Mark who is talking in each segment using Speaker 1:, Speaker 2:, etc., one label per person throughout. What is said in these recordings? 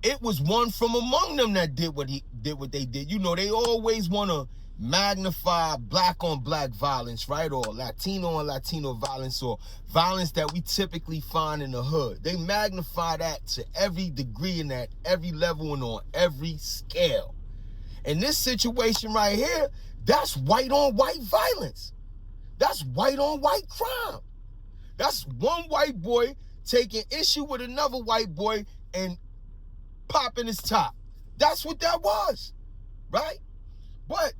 Speaker 1: it was one from among them that did what they did. They always want to magnify black on black violence, right? Or Latino on Latino violence, or violence that we typically find in the hood. They magnify that to every degree and at every level and on every scale. In this situation right here, that's white on white violence. That's white on white crime. That's one white boy taking issue with another white boy and popping his top. That's what that was, right? But,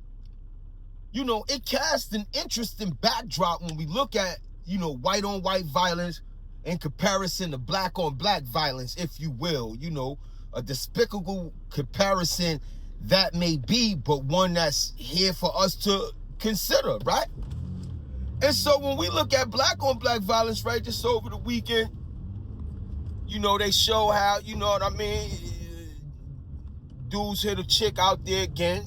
Speaker 1: it casts an interesting backdrop when we look at, white on white violence in comparison to black on black violence, if you will, a despicable comparison that may be, but one that's here for us to consider, right? And so when we look at black on black violence, right, just over the weekend, they show how, dudes hit a chick out there again.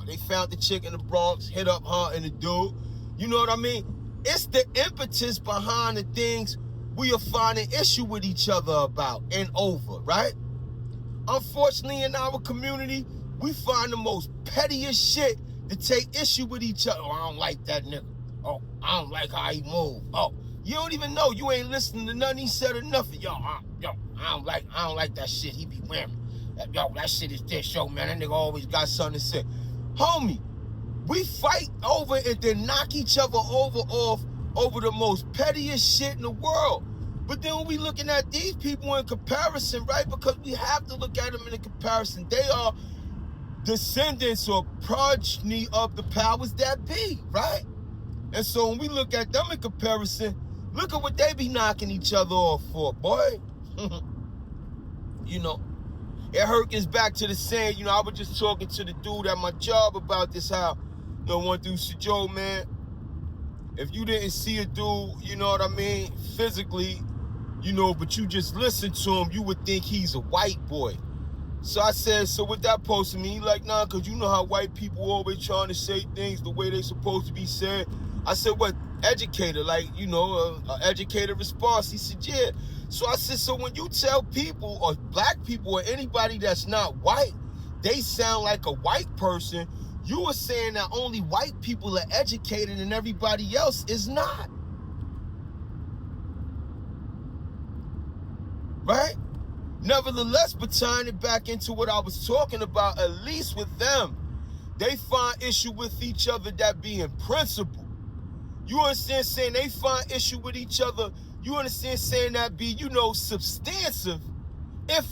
Speaker 1: They found the chick in the Bronx, hit up her and the dude. You know what I mean? It's the impetus behind the things we are finding issue with each other about and over, right? Unfortunately, in our community, we find the most pettiest shit to take issue with each other. Oh, I don't like that nigga. Oh, I don't like how he move. Oh, you don't even know. You ain't listening to nothing he said or nothing. I don't like that shit he be wearing. Yo, that shit is this. Yo, man, that nigga always got something to say. Homie, we fight over and then knock each other off over the most pettiest shit in the world. But then when we looking at these people in comparison, right? Because we have to look at them in a comparison. They are descendants or progeny of the powers that be, right? And so when we look at them in comparison, look at what they be knocking each other off for, boy. It harkens back to the saying, I was just talking to the dude at my job about this, how, one dude said, Joe, man, if you didn't see a dude, physically, but you just listen to him, you would think he's a white boy. So I said, so what that supposed to mean? He like, nah, because you know how white people always trying to say things the way they supposed to be said. I said, what, educated, educated response? He said, yeah. So I said, so when you tell people or black people or anybody that's not white, they sound like a white person, you are saying that only white people are educated and everybody else is not. Right? Nevertheless, but tying it back into what I was talking about, at least with them, they find issue with each other that being principle. You understand saying they find issue with each other? You understand saying that be, substantive? If